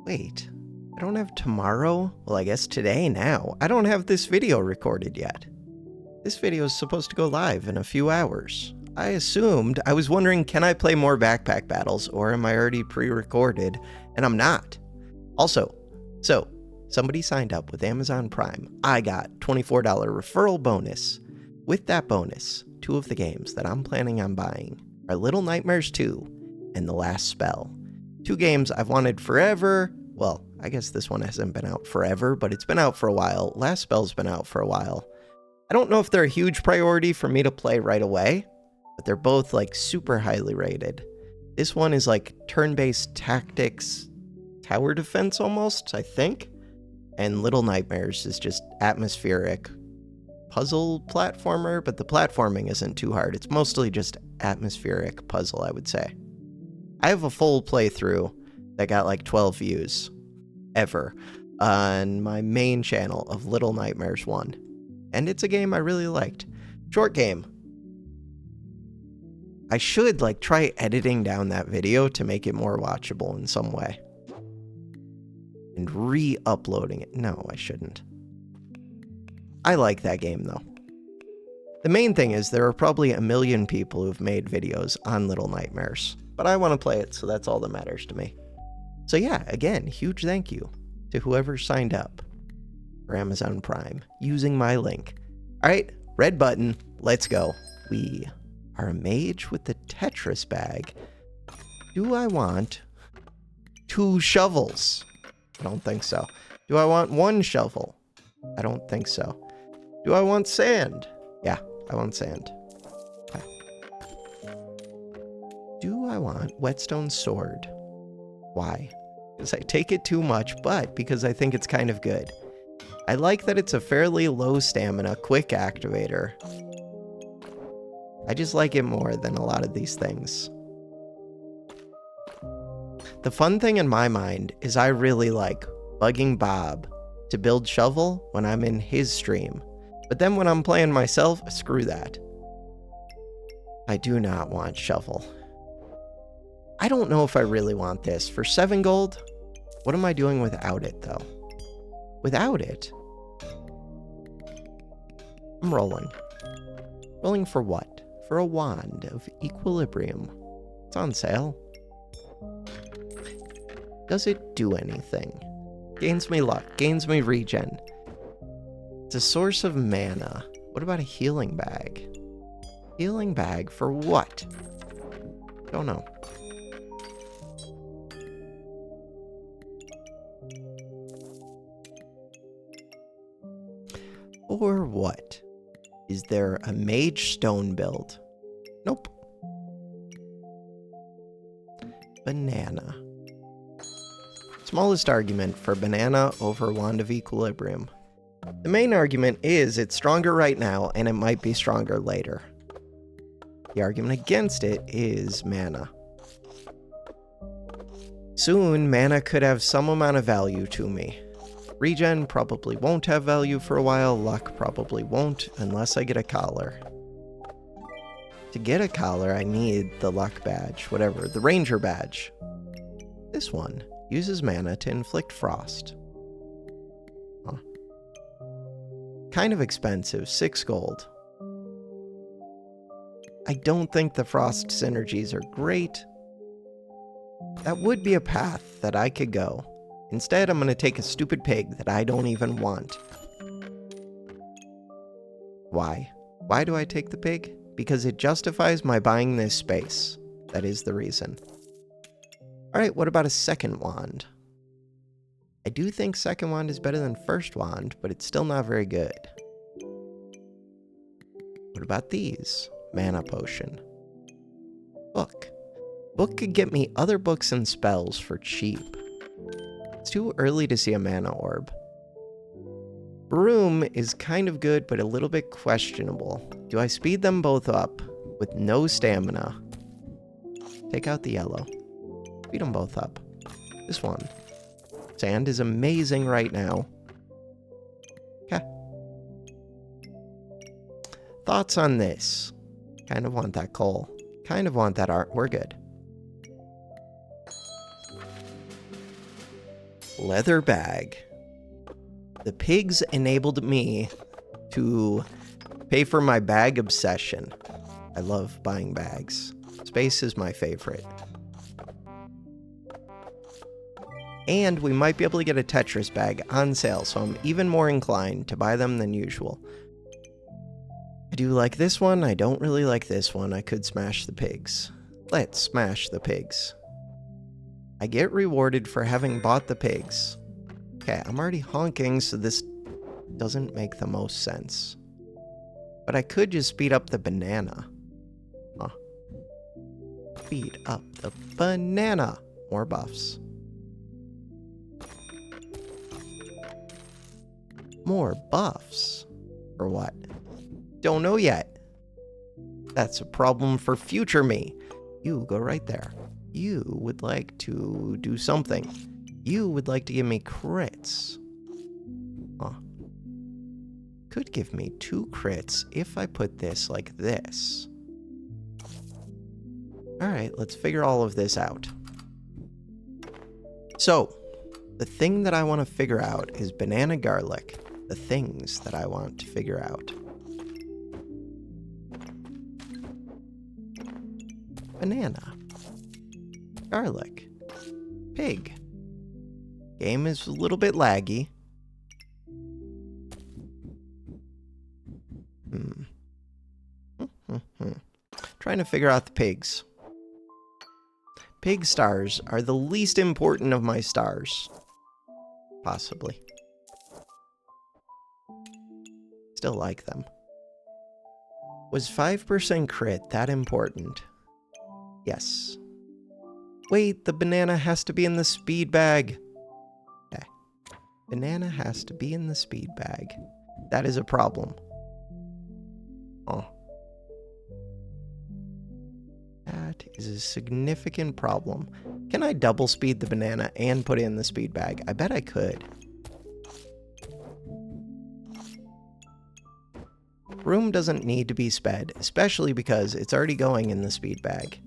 Wait, I don't have tomorrow? Well, I guess today now. I don't have this video recorded yet. This video is supposed to go live in a few hours. I was wondering, can I play more backpack battles, or am I already pre-recorded? And I'm not. Also, somebody signed up with Amazon Prime. I got $24 referral bonus. With that bonus, 2 of the games that I'm planning on buying are Little Nightmares 2 and The Last Spell. 2 games I've wanted forever. Well, I guess this one hasn't been out forever, but it's been out for a while. Last Spell's been out for a while. I don't know if they're a huge priority for me to play right away, but they're both like super highly rated. This one is like turn-based tactics, tower defense almost, I think. And Little Nightmares is just atmospheric puzzle platformer, but the platforming isn't too hard. It's mostly just atmospheric puzzle, I would say. I have a full playthrough that got like 12 views ever on my main channel of Little Nightmares 1. And it's a game I really liked. Short game. I should like try editing down that video to make it more watchable in some way. And re-uploading it. No, I shouldn't. I like that game though. The main thing is there are probably a million people who've made videos on Little Nightmares, but I want to play it, so that's all that matters to me. So yeah, again, huge thank you to whoever signed up for Amazon Prime using my link. All right, red button, let's go. We are a mage with the Tetris bag. Do I want 2 shovels? I don't think so. Do I want 1 shovel? I don't think so. Do I want sand? Yeah, I want sand. Okay. Do I want whetstone sword? Why? Because I take it too much, but because I think it's kind of good. I like that it's a fairly low stamina, quick activator. I just like it more than a lot of these things. The fun thing in my mind is I really like bugging Bob to build shovel when I'm in his stream. But then when I'm playing myself, screw that. I do not want shovel. I don't know if I really want this. For 7 gold, what am I doing without it, though? Without it? I'm rolling. Rolling for what? For a wand of equilibrium. It's on sale. Does it do anything? Gains me luck, gains me regen. It's a source of mana. What about a healing bag? Healing bag for what? Don't know. Or what? Is there a mage stone build? Nope. Banana. Smallest argument for banana over wand of equilibrium. The main argument is it's stronger right now and it might be stronger later. The argument against it is mana. Soon, mana could have some amount of value to me. Regen probably won't have value for a while, luck probably won't, unless I get a collar. To get a collar, I need the luck badge, whatever, the ranger badge. This one uses mana to inflict frost. Huh. Kind of expensive, 6 gold. I don't think the frost synergies are great. That would be a path that I could go. Instead, I'm going to take a stupid pig that I don't even want. Why? Why do I take the pig? Because it justifies my buying this space. That is the reason. Alright, what about a second wand? I do think second wand is better than first wand, but it's still not very good. What about these? Mana potion. Book. Book could get me other books and spells for cheap. It's too early to see a mana orb. Broom is kind of good, but a little bit questionable. Do I speed them both up with no stamina? Take out the yellow. Speed them both up. This one. Sand is amazing right now. Okay. Thoughts on this? Kind of want that coal. Kind of want that art. We're good. Leather bag. The pigs enabled me to pay for my bag obsession. I love buying bags. Space is my favorite. And we might be able to get a Tetris bag on sale, so I'm even more inclined to buy them than usual. I do like this one. I don't really like this one. I could smash the pigs. Let's smash the pigs. I get rewarded for having bought the pigs. Okay, I'm already honking, so this doesn't make the most sense. But I could just speed up the banana. Huh. Speed up the banana. More buffs. More buffs? For what? Don't know yet. That's a problem for future me. You go right there. You would like to do something. You would like to give me crits. Huh. Could give me 2 crits if I put this like this. Alright, let's figure all of this out. So, the thing that I want to figure out is banana garlic. The things that I want to figure out. Banana. Garlic. Pig. Game is a little bit laggy. Trying to figure out the pigs. Pig stars are the least important of my stars. Possibly. Still like them. Was 5% crit that important? Yes. Wait, the banana has to be in the speed bag. Okay. Banana has to be in the speed bag. That is a problem. Oh. That is a significant problem. Can I double speed the banana and put it in the speed bag? I bet I could. Room doesn't need to be sped, especially because it's already going in the speed bag.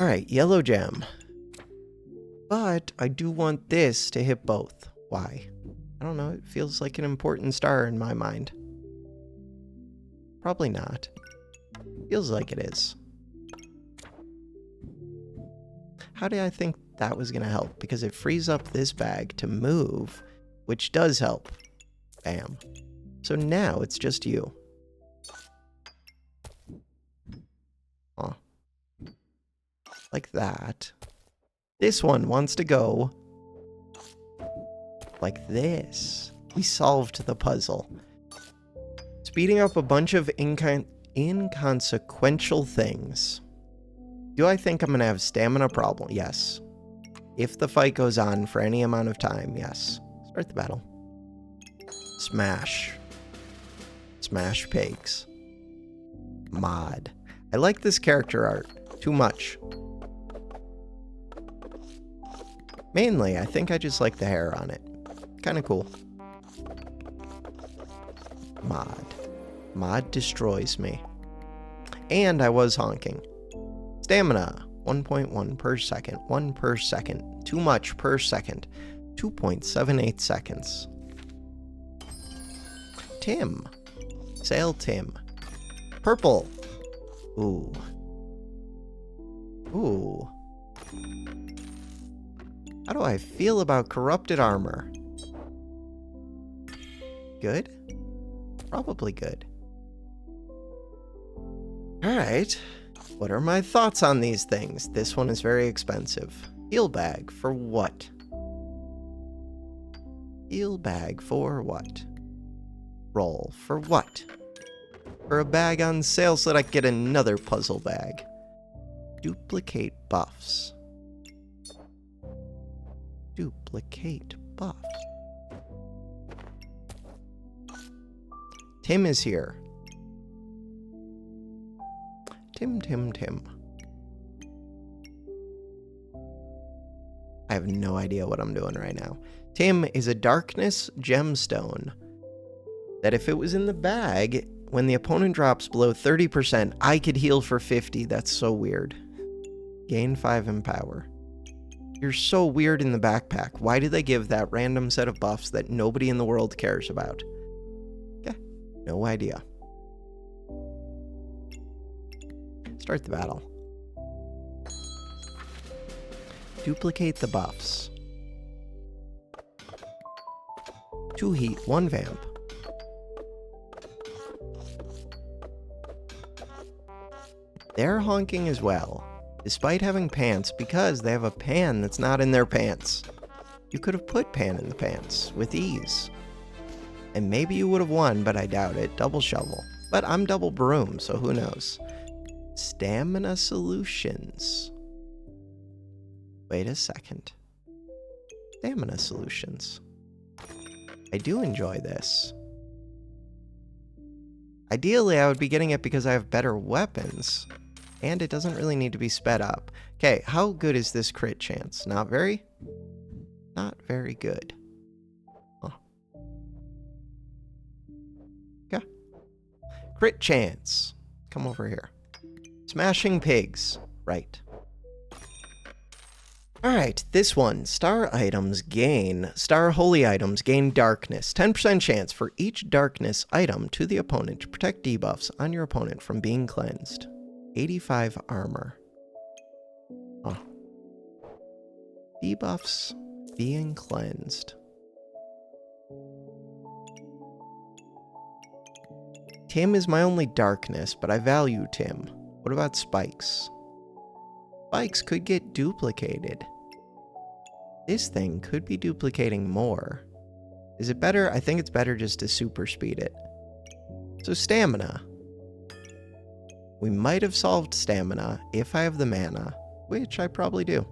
Alright, yellow gem. But I do want this to hit both. Why? I don't know, it feels like an important star in my mind. Probably not. Feels like it is. How did I think that was going to help? Because it frees up this bag to move, which does help. Bam. So now it's just you. Huh. Like that. This one wants to go like this. We solved the puzzle. Speeding up a bunch of inconsequential things. Do I think I'm going to have stamina problem? Yes. If the fight goes on for any amount of time, yes. Start the battle. Smash. Smash pigs. Mod. I like this character art. Too much. Mainly, I think I just like the hair on it. Kinda cool. Mod. Mod destroys me. And I was honking. Stamina. 1.1 per second. 1 per second. Too much per second. 2.78 seconds. Tim. Sail Tim. Purple. Ooh. Ooh. How do I feel about corrupted armor? Good? Probably good. Alright. What are my thoughts on these things? This one is very expensive. Heal bag for what? Heal bag for what? Roll for what? For a bag on sale so that I can get another puzzle bag. Duplicate buffs. Duplicate buff. Tim is here. Tim. I have no idea what I'm doing right now. Tim is a darkness gemstone that if it was in the bag, when the opponent drops below 30%, I could heal for 50. That's so weird. Gain 5 in power. You're so weird in the backpack. Why did they give that random set of buffs that nobody in the world cares about? Okay, no idea. Start the battle. Duplicate the buffs. 2 heat, 1 vamp. They're honking as well, despite having pants, because they have a pan that's not in their pants. You could have put pan in the pants with ease. And maybe you would have won, but I doubt it. Double shovel. But I'm double broom, so who knows. Stamina solutions. Wait a second. Stamina solutions. I do enjoy this. Ideally, I would be getting it because I have better weapons. And it doesn't really need to be sped up. Okay, how good is this crit chance? Not very? Not very good. Huh. Okay. Crit chance. Come over here. Smashing pigs. Right. Alright, this one. Star items gain. Star holy items gain darkness. 10% chance for each darkness item to the opponent to protect debuffs on your opponent from being cleansed. 85 armor. Huh. Debuffs being cleansed. Tim is my only darkness, but I value Tim. What about spikes? Spikes could get duplicated. This thing could be duplicating more. Is it better? I think it's better just to super speed it. So stamina. We might have solved stamina if I have the mana, which I probably do.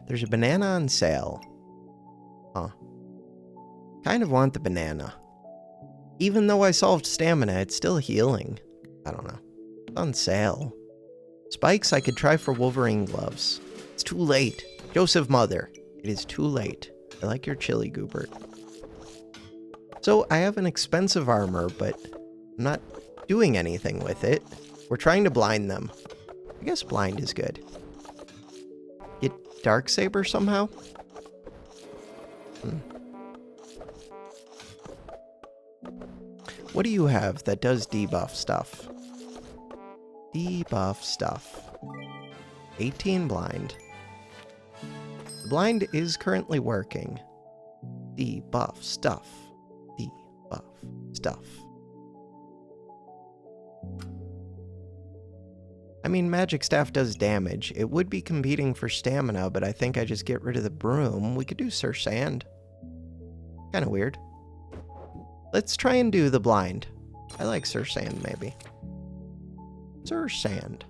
There's a banana on sale. Huh. Kind of want the banana. Even though I solved stamina, it's still healing. I don't know. It's on sale. Spikes I could try for Wolverine gloves. It's too late. Joseph Mother. It is too late. I like your chili, Goobert. So I have an expensive armor, but I'm not doing anything with it. We're trying to blind them. I guess blind is good. Get Darksaber somehow? What do you have that does debuff stuff? Debuff stuff. 18 blind. The blind is currently working. Debuff stuff. Debuff stuff. I mean, magic staff does damage. It would be competing for stamina, but I think I just get rid of the broom. We could do Sir Sand. Kind of weird. Let's try and do the blind. I like Sir Sand, maybe. Sir Sand.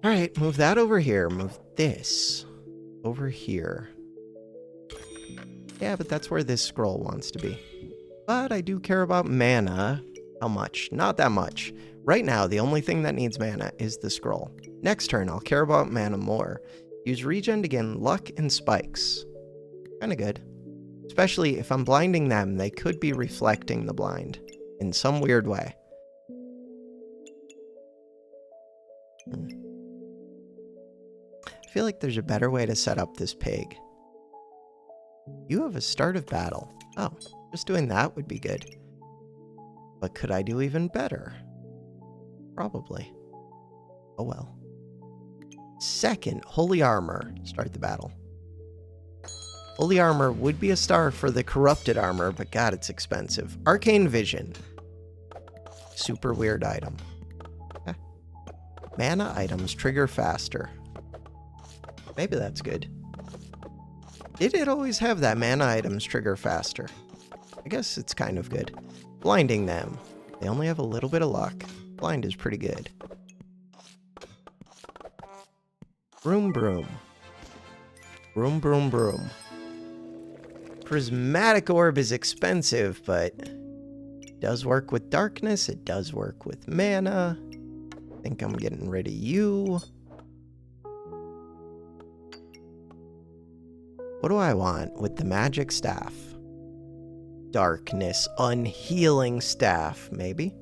Alright, move that over here. Move this over here. Yeah, but that's where this scroll wants to be. But I do care about mana. How much? Not that much. Right now, the only thing that needs mana is the scroll. Next turn, I'll care about mana more. Use regen to gain luck and spikes. Kinda good. Especially if I'm blinding them, they could be reflecting the blind in some weird way. I feel like there's a better way to set up this pig. You have a start of battle. Oh, just doing that would be good. But could I do even better? Probably. Oh well. Second, holy armor. Start the battle. Holy armor would be a star for the corrupted armor, but god, it's expensive. Arcane vision. Super weird item. Okay. Mana items trigger faster. Maybe that's good. Did it always have that mana items trigger faster? I guess it's kind of good. Blinding them. They only have a little bit of luck. Blind is pretty good. Broom broom. Broom broom broom. Prismatic orb is expensive, but it does work with darkness. It does work with mana. I think I'm getting rid of you. What do I want with the magic staff? darkness, unhealing staff, maybe?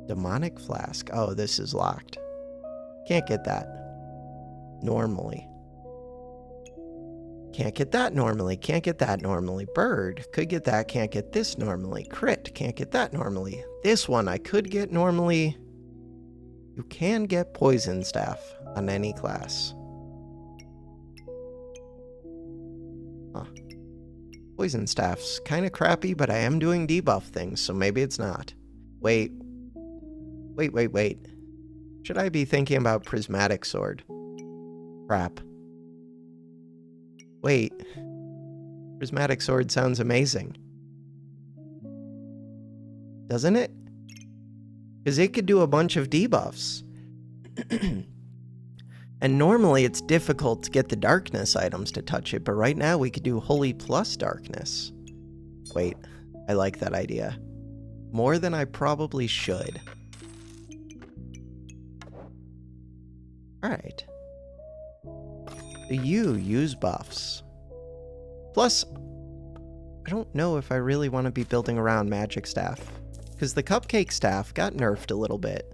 Demonic flask. Oh, this is locked. Can't get that normally. Can't get that normally. Can't get that normally. Bird. Could get that. Can't get this normally. Crit. Can't get that normally. This one I could get normally. You can get poison staff on any class. Huh. Poison staff's kind of crappy, but I am doing debuff things, so maybe it's not. Wait. Should I be thinking about prismatic sword? Crap. Wait. Prismatic sword sounds amazing. Doesn't it? Because it could do a bunch of debuffs. And normally it's difficult to get the darkness items to touch it, but right now we could do holy plus darkness. Wait, I like that idea. More than I probably should. Alright. Do you use buffs? Plus, I don't know if I really want to be building around magic staff, because the cupcake staff got nerfed a little bit.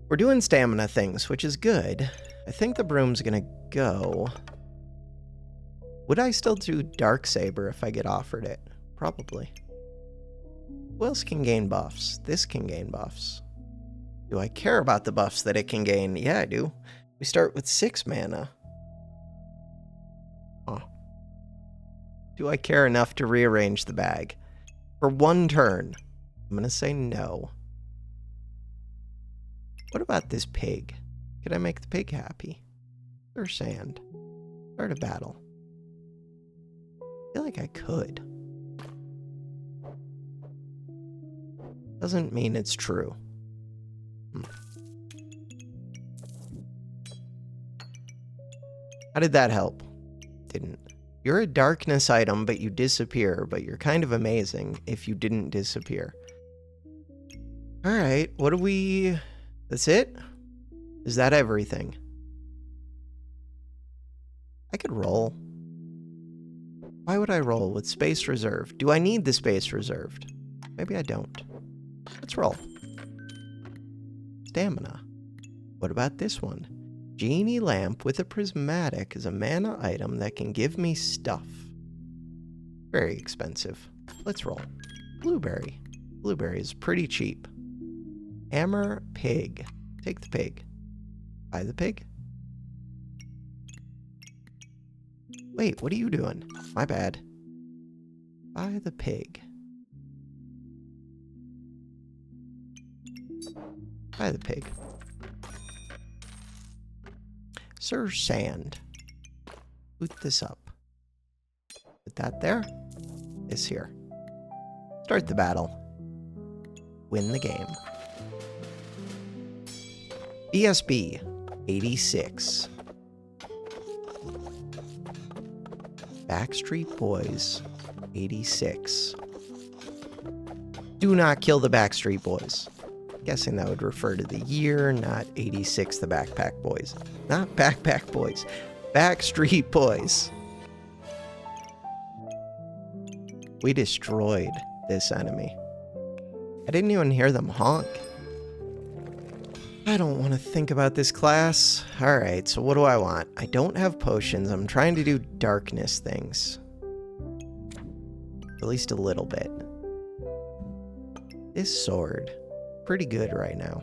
We're doing stamina things, which is good. I think the broom's gonna go. Would I still do Dark Saber if I get offered it? Probably. Who else can gain buffs? This can gain buffs. Do I care about the buffs that it can gain? Yeah, I do. We start with 6 mana. Huh. Do I care enough to rearrange the bag? For 1 turn, I'm gonna say no. What about this pig? Could I make the pig happy? Or sand? Start a battle. I feel like I could. Doesn't mean it's true. How did that help? Didn't. You're a darkness item, but you disappear, but you're kind of amazing if you didn't disappear. Alright, what do we... That's it? Is that everything? I could roll. Why would I roll with space reserved? Do I need the space reserved? Maybe I don't. Let's roll. Stamina. What about this one? Genie lamp with a prismatic is a mana item that can give me stuff. Very expensive. Let's roll. Blueberry. Blueberry is pretty cheap. Hammer pig. Take the pig. Buy the pig. Wait, what are you doing? My bad. Buy the pig. Buy the pig. Sir Sand. Boot this up. Put that there. This here. Start the battle. Win the game. BSB 86. Backstreet Boys 86. Do not kill the Backstreet Boys. Guessing that would refer to the year, not 86, the Backpack Boys. Not Backpack Boys. Backstreet Boys. We destroyed this enemy. I didn't even hear them honk. I don't want to think about this class. Alright, so what do I want? I don't have potions. I'm trying to do darkness things. At least a little bit. This sword. Pretty good right now.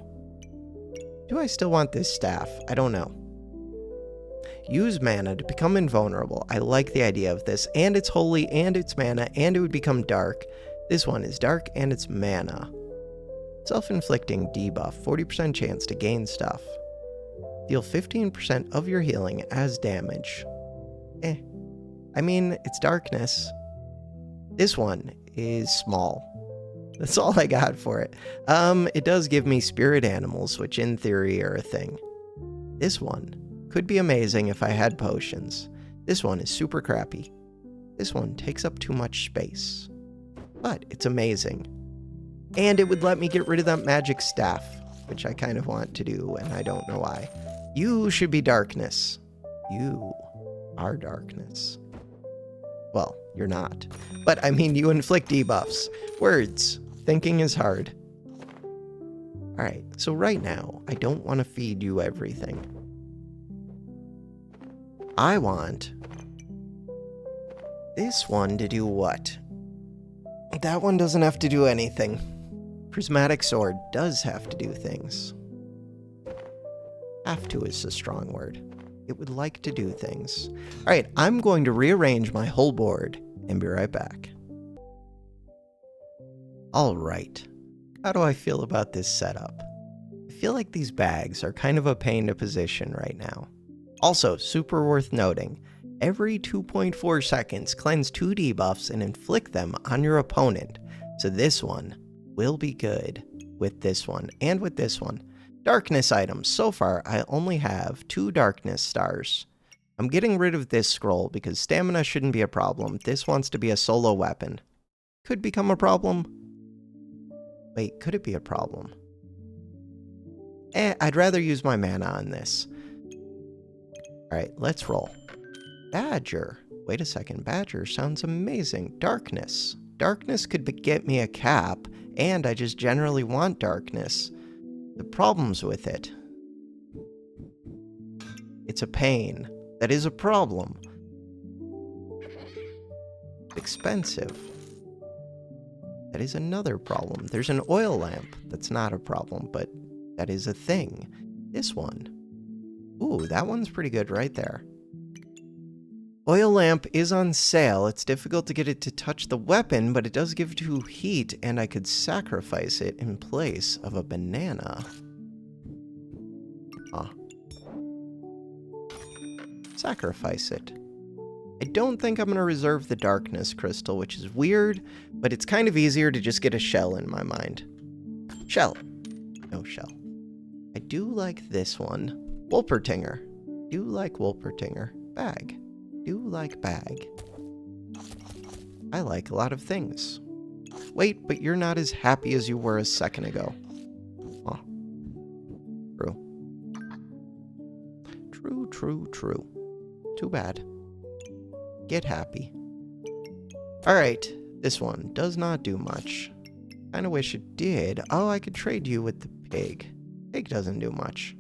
Do I still want this staff? I don't know. Use mana to become invulnerable. I like the idea of this. And it's holy, and it's mana, and it would become dark. This one is dark, and it's mana. Self-inflicting debuff, 40% chance to gain stuff. Deal 15% of your healing as damage. I mean, it's darkness. This one is small. That's all I got for it. It does give me spirit animals, which in theory are a thing. This one could be amazing if I had potions. This one is super crappy. This one takes up too much space. But it's amazing. And it would let me get rid of that magic staff, which I kind of want to do, and I don't know why. You should be darkness. You are darkness. Well, you're not. But I mean, you inflict debuffs. Words. Thinking is hard. Alright, so right now, I don't want to feed you everything. I want this one to do what? That one doesn't have to do anything. Prismatic Sword does have to do things. Have to is a strong word. It would like to do things. Alright, I'm going to rearrange my whole board and be right back. Alright, how do I feel about this setup? I feel like these bags are kind of a pain to position right now. Also, super worth noting, every 2.4 seconds cleanse 2 debuffs and inflict them on your opponent. So this one will be good with this one and with this one. Darkness items. So far, I only have 2 darkness stars. I'm getting rid of this scroll because stamina shouldn't be a problem. This wants to be a solo weapon. Could become a problem. Wait, could it be a problem? I'd rather use my mana on this. Alright, let's roll. Badger. Wait a second, Badger sounds amazing. Darkness. Darkness could get me a cap, and I just generally want darkness. The problems with it. It's a pain. That is a problem. Expensive. That is another problem. There's an oil lamp. That's not a problem, but that is a thing. This one. Ooh, that one's pretty good right there. Oil lamp is on sale. It's difficult to get it to touch the weapon, but it does give 2 heat, and I could sacrifice it in place of a banana. Huh. Sacrifice it. I don't think I'm going to reserve the darkness crystal, which is weird, but it's kind of easier to just get a shell in my mind. Shell. No shell. I do like this one. Wolpertinger. Do like Wolpertinger. Bag. Do like bag. I like a lot of things. Wait, but you're not as happy as you were a second ago. Huh. True. True. Too bad. Get happy. Alright, this one does not do much. Kinda wish it did. Oh, I could trade you with the pig. Pig doesn't do much.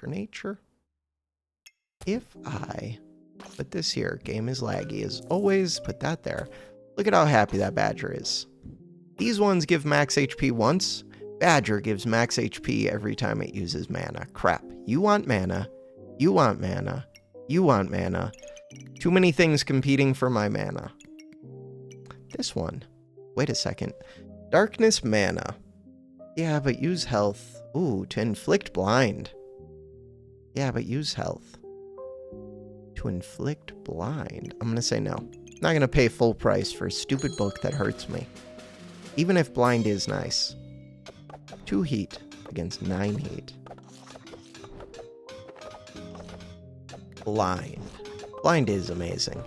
Nature. If I put this here, game is laggy as always, put that there. Look at how happy that Badger is. These ones give max HP once. Badger gives max HP every time it uses mana. Crap. You want mana. You want mana. You want mana. Too many things competing for my mana. This one. Wait a second. Darkness mana. Yeah, but use health. Ooh, to inflict blind. Yeah, but use health. To inflict blind. I'm gonna say no. Not gonna pay full price for a stupid book that hurts me. Even if blind is nice. 2 heat against 9 heat. Blind. Blind is amazing.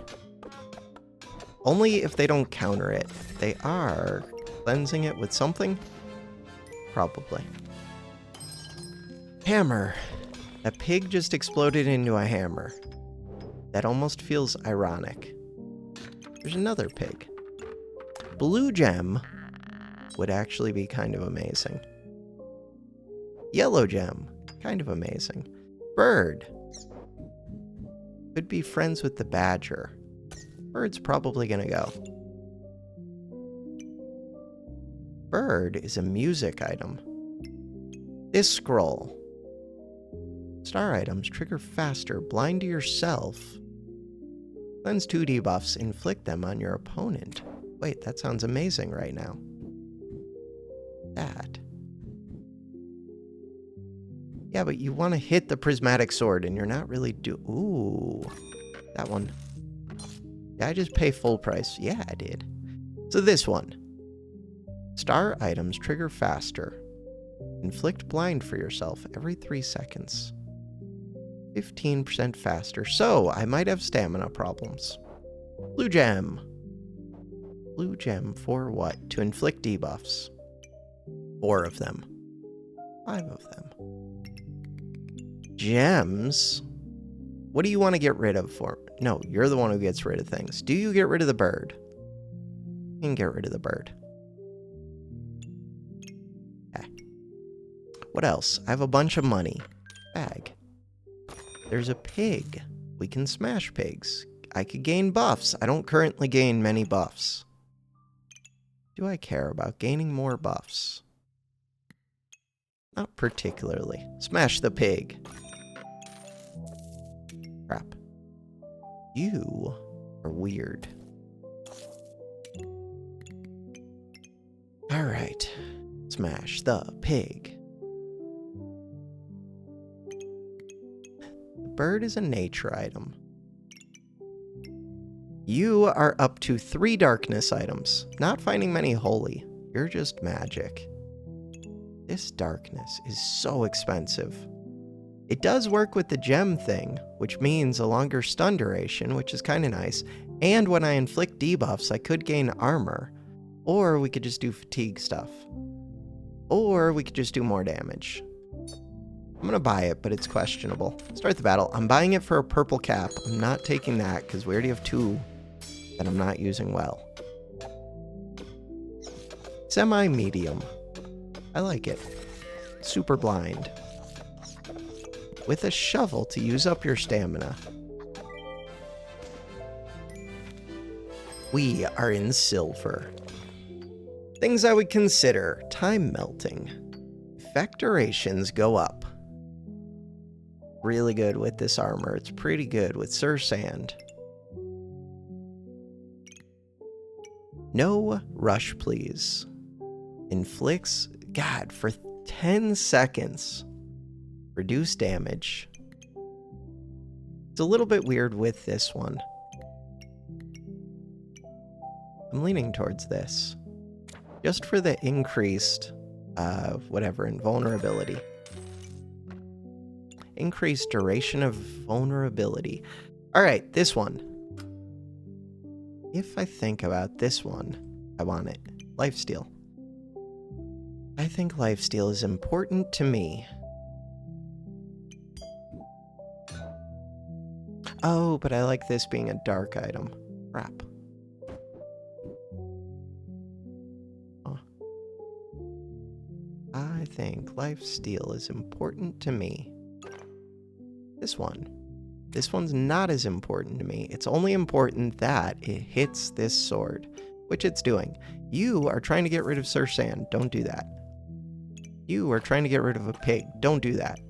Only if they don't counter it. They are cleansing it with something? Probably. Hammer. A pig just exploded into a hammer. That almost feels ironic. There's another pig. Blue gem would actually be kind of amazing. Yellow gem, kind of amazing. Bird. Could be friends with the Badger. Bird's probably gonna go. Bird is a music item. This scroll. Star items trigger faster, blind to yourself. Cleanse 2 debuffs, inflict them on your opponent. Wait, that sounds amazing right now. That. Yeah, but you want to hit the prismatic sword, and you're not really Ooh. That one. Did I just pay full price? Yeah, I did. So this one. Star items trigger faster. Inflict blind for yourself every 3 seconds. 15% faster. So, I might have stamina problems. Blue gem. Blue gem for what? To inflict debuffs. 4 of them. 5 of them. Gems. What do you want to get rid of for? No, you're the one who gets rid of things. Do you get rid of the bird? You can get rid of the bird. Okay. What else? I have a bunch of money. Bag. There's a pig. We can smash pigs. I could gain buffs. I don't currently gain many buffs. Do I care about gaining more buffs? Not particularly. Smash the pig. Crap. You are weird. Alright. Smash the pig. The bird is a nature item. You are up to 3 darkness items. Not finding many holy. You're just magic. This darkness is so expensive. It does work with the gem thing, which means a longer stun duration, which is kind of nice. And when I inflict debuffs, I could gain armor. Or we could just do fatigue stuff. Or we could just do more damage. I'm gonna buy it, but it's questionable. Start the battle. I'm buying it for a purple cap. I'm not taking that because we already have 2 that I'm not using well. Semi-medium. I like it. Super blind. With a shovel to use up your stamina. We are in silver. Things I would consider. Time melting. Effect durations go up. Really good with this armor. It's pretty good with Sir Sand. No rush, please. Inflicts, God, for 10 seconds. Reduce damage. It's a little bit weird with this one. I'm leaning towards this. Just for the increased, invulnerability. Increased duration of vulnerability. Alright, this one. If I think about this one, I want it. Lifesteal. I think lifesteal is important to me. Oh, but I like this being a dark item. Crap. Huh. I think lifesteal is important to me. This one. This one's not as important to me. It's only important that it hits this sword, which it's doing. You are trying to get rid of Sir Sand. Don't do that. You are trying to get rid of a pig. Don't do that.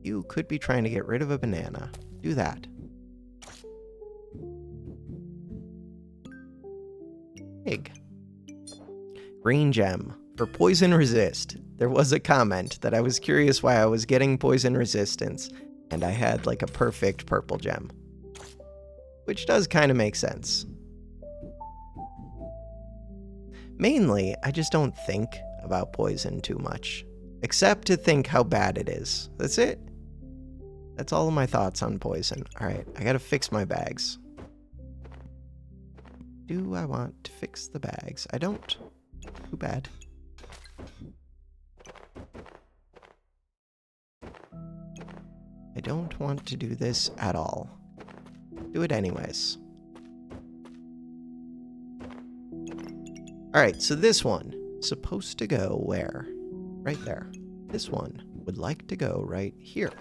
You could be trying to get rid of a banana. Do that. Pig. Green gem. For poison resist. There was a comment that I was curious why I was getting poison resistance, and I had like a perfect purple gem. Which does kind of make sense. Mainly, I just don't think about poison too much. Except to think how bad it is. That's it. That's all of my thoughts on poison. Alright, I gotta fix my bags. Do I want to fix the bags? I don't. Too bad. I don't want to do this at all. Do it anyways. Alright, so this one is supposed to go where? Right there. This one would like to go right here.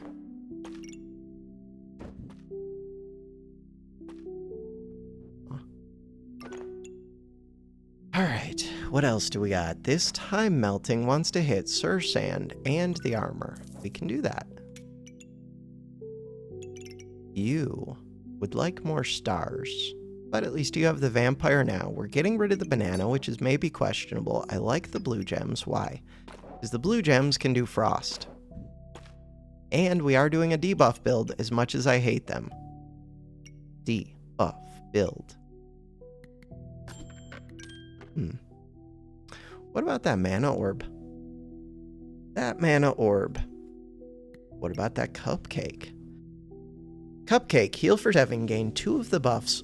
Alright, what else do we got? This time melting wants to hit Sir Sand and the armor. We can do that. You would like more stars, but at least you have the vampire now. We're getting rid of the banana, which is maybe questionable. I like the blue gems. Why? Because the blue gems can do frost. And we are doing a debuff build as much as I hate them. Debuff build. What about that mana orb? That mana orb. What about that cupcake? Cupcake, heal for 7, gain 2 of the buffs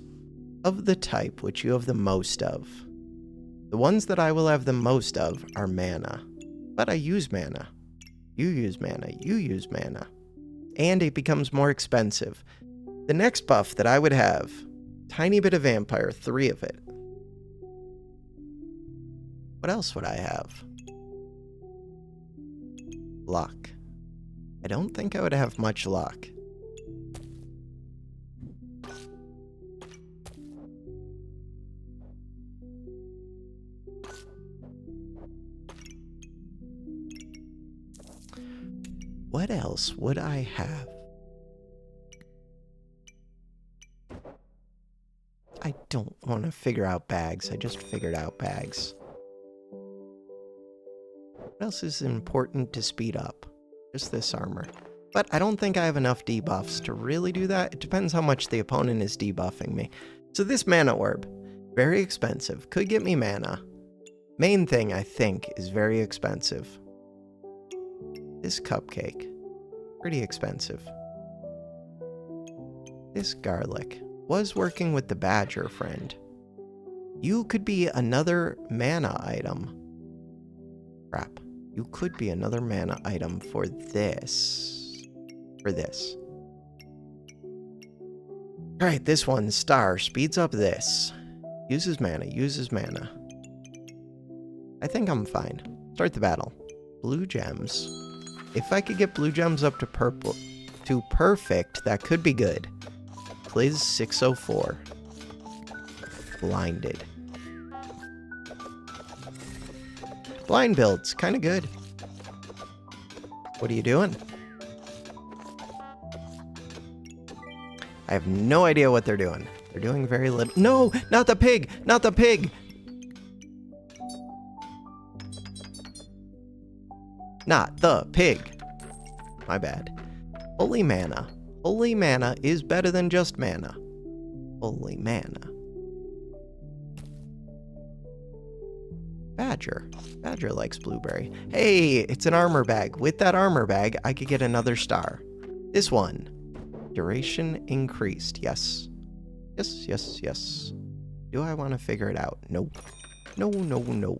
of the type which you have the most of. The ones that I will have the most of are mana. But I use mana. You use mana. You use mana. and it becomes more expensive. The next buff that I would have, tiny bit of vampire, 3 of it. What else would I have? Luck. I don't think I would have much luck. What else would I have? I don't want to figure out bags. I just figured out bags. What else is important to speed up? Just this armor. But I don't think I have enough debuffs to really do that. It depends how much the opponent is debuffing me. So this mana orb, very expensive. Could get me mana. Main thing, I think, is very expensive. This cupcake, pretty expensive. This garlic was working with the badger friend. You could be another mana item. Crap. You could be another mana item for this. For this. Alright, this one, star, speeds up this. Uses mana, uses mana. I think I'm fine. Start the battle. Blue gems. If I could get blue gems up to purple, to perfect, that could be good. Pliz 604. Blinded. Blind build's kind of good. What are you doing? I have no idea what they're doing. They're doing very little. No, not the pig! Not the pig! Not the pig. My bad. Holy mana. Holy mana is better than just mana. Holy mana. Badger. Badger likes blueberry. Hey, it's an armor bag. With that armor bag, I could get another star. This one. Duration increased. Yes. Yes, yes, yes. Do I want to figure it out? Nope. No, no, no.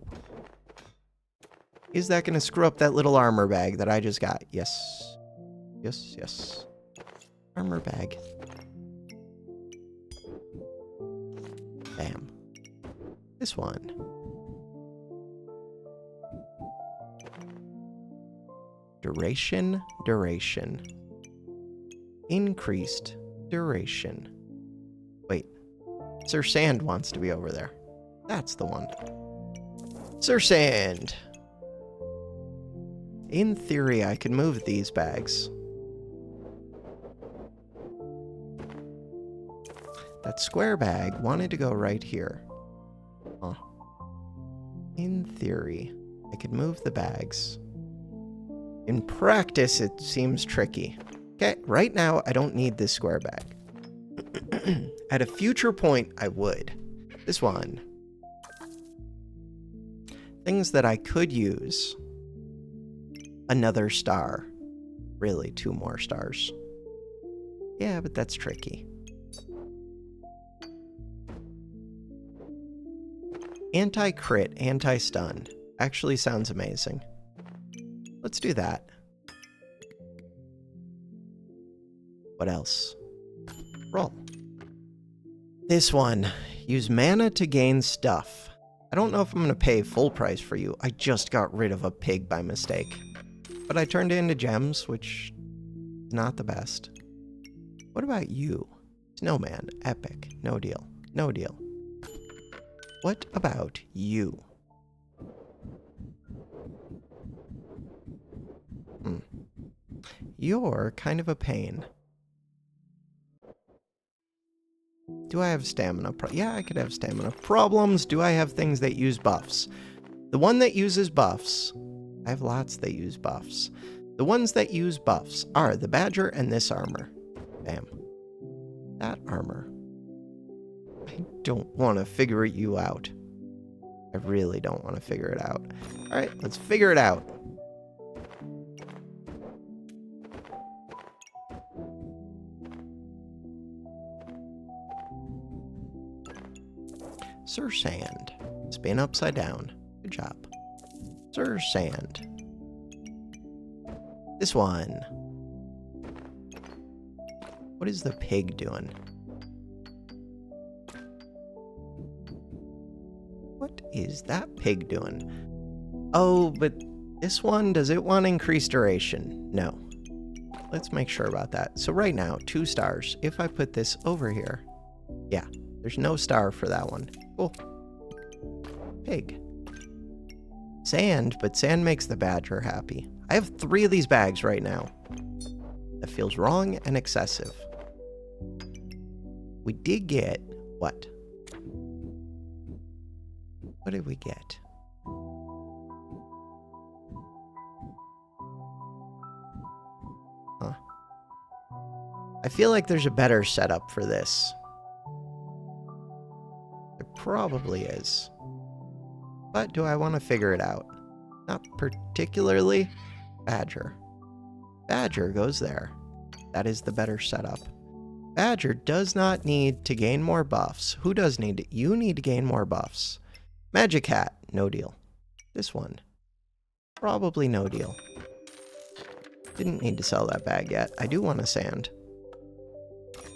Is that going to screw up that little armor bag that I just got? Yes. Yes, yes. Armor bag. Bam. This one. Duration, duration. Increased duration. Wait. Sir Sand wants to be over there. That's the one. Sir Sand. In theory, I could move these bags. That square bag wanted to go right here. Huh. In theory, I could move the bags. In practice, it seems tricky. Okay, right now, I don't need this square bag. At a future point, I would. This one. Things that I could use. Another star. Really, 2 more stars. Yeah, but that's tricky. Anti-crit, anti-stun. Actually sounds amazing. Let's do that. What else? Roll. This one. Use mana to gain stuff. I don't know if I'm going to pay full price for you. I just got rid of a pig by mistake. But I turned it into gems, which is not the best. What about you? Snowman. Epic. No deal. No deal. What about you? You're kind of a pain. Do I have stamina? Yeah, I could have stamina problems. Do I have things that use buffs? The one that uses buffs, I have lots that use buffs. The ones that use buffs are the badger and this armor. Bam. That armor. I don't want to figure you out. I really don't want to figure it out. All right, let's figure it out. Sir Sand. Spin upside down. Good job. Sir Sand. This one. What is the pig doing? What is that pig doing? Oh, but this one, does it want increased duration? No. Let's make sure about that. So right now, 2 stars. If I put this over here, yeah, there's no star for that one. Cool. Pig. Sand, but sand makes the badger happy. I have 3 of these bags right now. That feels wrong and excessive. We did get what? What did we get? Huh. I feel like there's a better setup for this. There probably is. But do I want to figure it out? Not particularly. Badger. Badger goes there. That is the better setup. Badger does not need to gain more buffs. Who does need it? You need to gain more buffs. Magic Hat, no deal. This one, probably no deal. Didn't need to sell that bag yet. I do want a sand.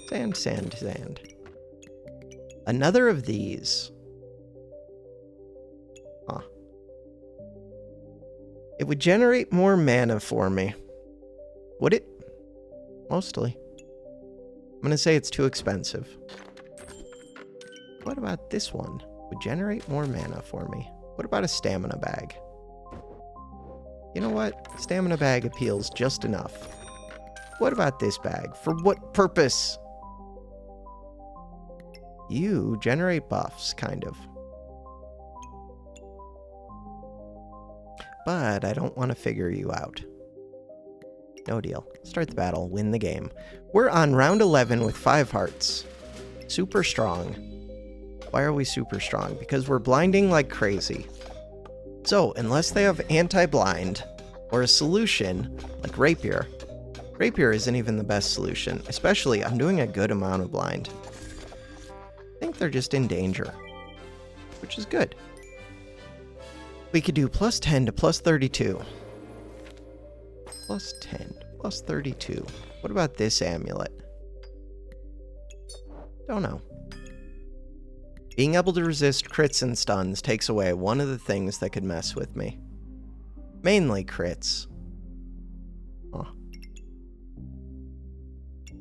Sand, sand, sand. Another of these. Huh. It would generate more mana for me. Would it? Mostly. I'm going to say it's too expensive. What about this one? Would generate more mana for me. What about a stamina bag? You know what? Stamina bag appeals just enough. What about this bag? For what purpose? You generate buffs, kind of. But I don't want to figure you out. No deal. Start the battle, win the game. We're on round 11 with 5 hearts. Super strong. Why are we super strong? Because we're blinding like crazy. So, unless they have anti-blind, or a solution, like Rapier. Rapier isn't even the best solution. Especially, I'm doing a good amount of blind. I think they're just in danger. Which is good. We could do plus 10 to plus 32. Plus 10, plus 32. What about this amulet? Don't know. Being able to resist crits and stuns takes away one of the things that could mess with me. Mainly crits. Huh.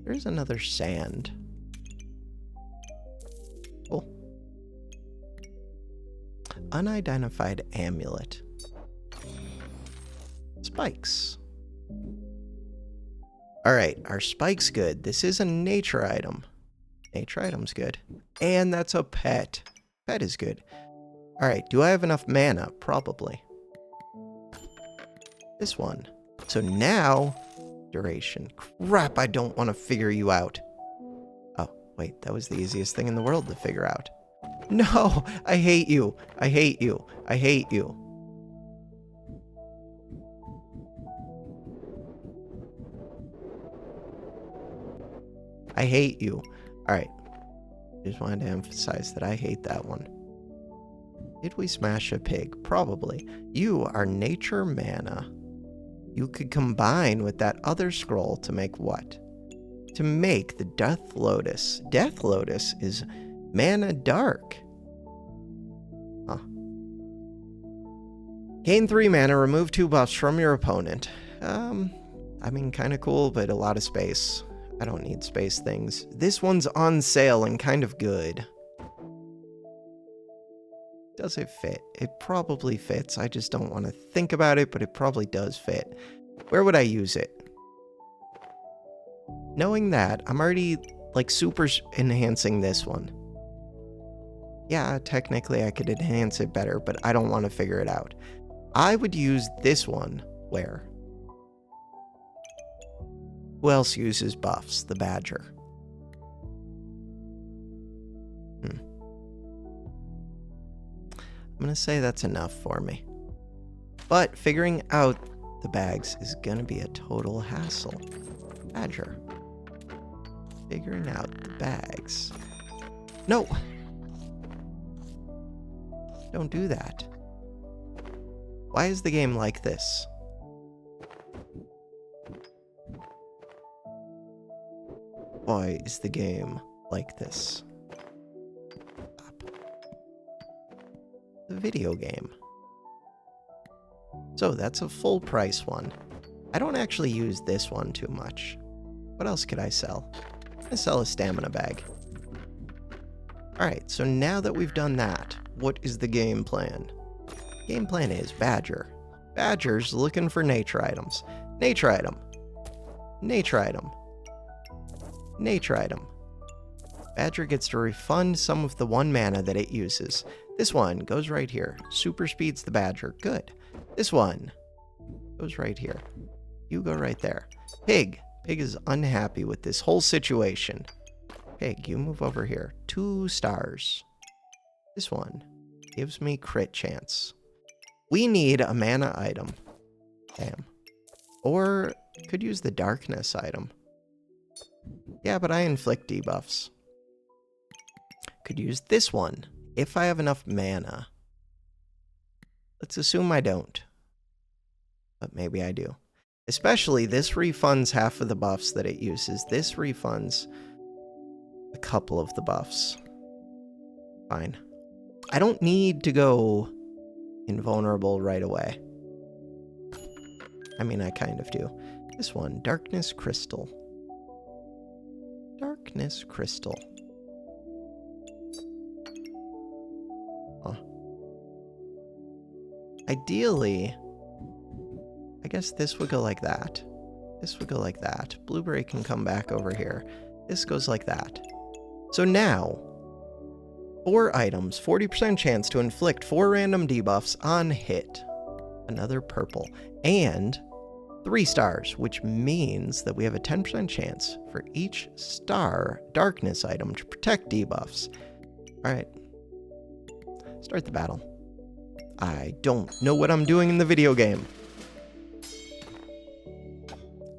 There's another sand. Cool. Unidentified amulet. Spikes. Alright, our spike's good. This is a nature item. Nature item's good. And that's a pet. Pet is good. Alright, do I have enough mana? Probably. This one. So now, duration. Crap, I don't want to figure you out. Oh, wait, that was the easiest thing in the world to figure out. No, I hate you. I hate you. I hate you. I hate you. Alright. Just wanted to emphasize that I hate that one. Did we smash a pig? Probably. You are nature mana. You could combine with that other scroll to make what? To make the Death Lotus. Death Lotus is mana dark. Huh. Gain 3 mana, remove 2 buffs from your opponent. I mean, kind of cool, but a lot of space. I don't need space things. This one's on sale and kind of good. Does it fit? It probably fits. I just don't want to think about it, but it probably does fit. Where would I use it? Knowing that, I'm already, like, super enhancing this one. Yeah, technically I could enhance it better, but I don't want to figure it out. I would use this one. Where? Who else uses buffs? The badger. I'm going to say that's enough for me. But figuring out the bags is going to be a total hassle. Badger. Figuring out the bags. No! Don't do that. Why is the game like this? Why is the game like this? The video game. So that's a full price one. I don't actually use this one too much. What else could I sell? I sell a stamina bag. Alright, so now that we've done that, what is the game plan? Game plan is Badger. Badger's looking for nature items. Nature item. Nature item. Nature item. Badger gets to refund some of the 1 mana that it uses. This one goes right here. Super speeds the Badger. Good. This one goes right here. You go right there. Pig. Pig is unhappy with this whole situation. Pig, you move over here. 2 stars. This one gives me crit chance. We need a mana item. Damn. Or could use the darkness item. Yeah, but I inflict debuffs. Could use this one if I have enough mana. Let's assume I don't. But maybe I do. Especially this refunds half of the buffs that it uses. This refunds a couple of the buffs. Fine. I don't need to go invulnerable right away. I mean, I kind of do. This one, Darkness Crystal. Darkness Crystal. Huh. Ideally, I guess this would go like that. This would go like that. Blueberry can come back over here. This goes like that. So now, 4 items, 40% chance to inflict 4 random debuffs on hit. Another purple. And 3 stars, which means that we have a 10% chance for each star darkness item to protect debuffs. Alright. Start the battle. I don't know what I'm doing in the video game.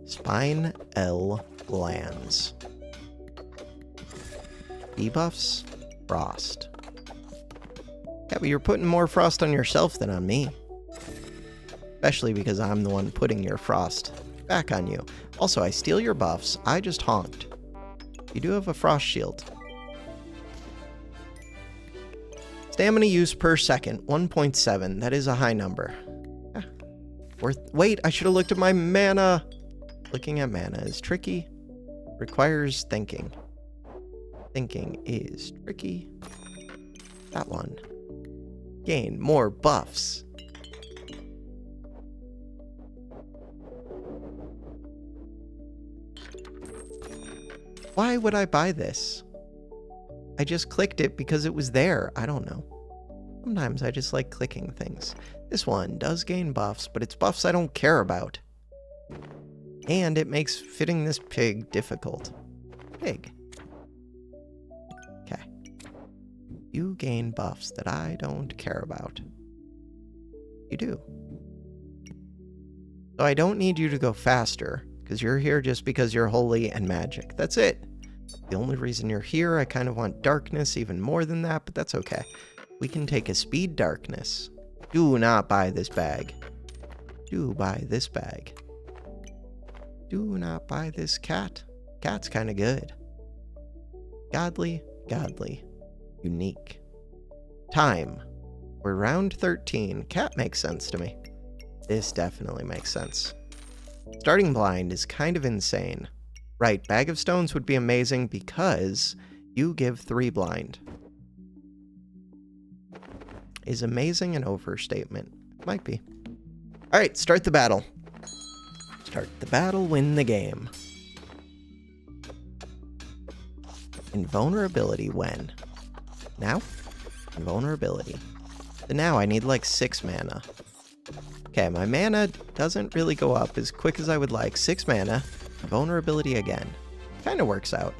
Spine L lands. Debuffs, frost. Yeah, but you're putting more frost on yourself than on me. Especially because I'm the one putting your frost back on you. Also, I steal your buffs. I just honked. You do have a frost shield. Stamina use per second, 1.7. That is a high number. Yeah. Wait, I should have looked at my mana. Looking at mana is tricky. Requires thinking. Thinking is tricky. That one. Gain more buffs. Why would I buy this? I just clicked it because it was there. I don't know. Sometimes I just like clicking things. This one does gain buffs, but it's buffs I don't care about. And it makes fitting this pig difficult. Pig. Okay. You gain buffs that I don't care about. You do. So I don't need you to go faster, because you're here just because you're holy and magic. That's it. The only reason you're here, I kind of want darkness even more than that, but that's okay. We can take a speed darkness. Do not buy this bag. Do buy this bag. Do not buy this cat. Cat's kind of good. Godly, godly, unique. Time. We're round 13. Cat makes sense to me. This definitely makes sense. Starting blind is kind of insane. Right, Bag of Stones would be amazing because you give 3 blind. Is amazing an overstatement? Might be. Alright, start the battle. Start the battle, win the game. Invulnerability when? Now? Invulnerability. So now I need like 6 mana. Okay, my mana doesn't really go up as quick as I would like. 6 mana. Vulnerability again. Kind of works out.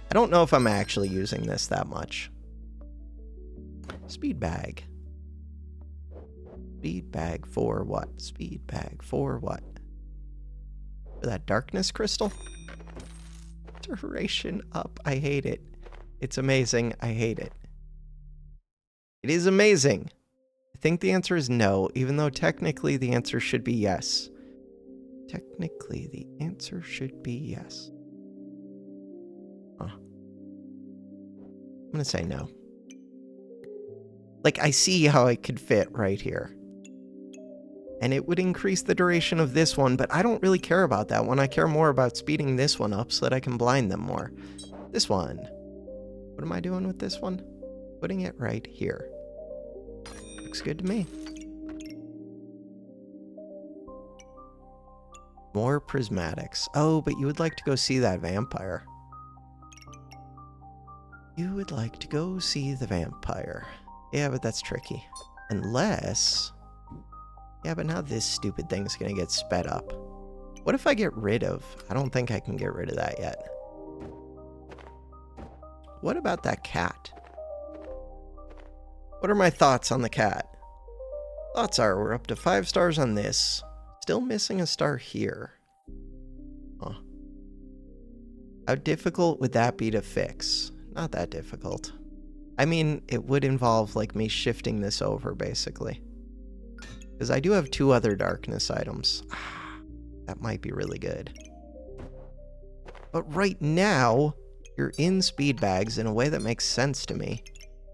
I don't know if I'm actually using this that much. Speed bag. Speed bag for what? Speed bag for what? For that darkness crystal? Duration up. I hate it. It's amazing. I hate it. It is amazing. I think the answer is no, even though technically the answer should be yes. Technically, the answer should be yes. Huh. I'm gonna say no. Like, I see how it could fit right here. And it would increase the duration of this one, but I don't really care about that one. I care more about speeding this one up so that I can blind them more. This one. What am I doing with this one? Putting it right here. Looks good to me. More prismatics. Oh, but you would like to go see that vampire. You would like to go see the vampire. Yeah, but that's tricky. Unless... Yeah, but now this stupid thing's gonna get sped up. What if I get rid of... I don't think I can get rid of that yet. What about that cat? What are my thoughts on the cat? Thoughts are, we're up to 5 stars on this. Still missing a star here. Huh. How difficult would that be to fix? Not that difficult. I mean, it would involve, like, me shifting this over, basically. Because I do have 2 other darkness items. That might be really good. But right now, you're in speed bags in a way that makes sense to me.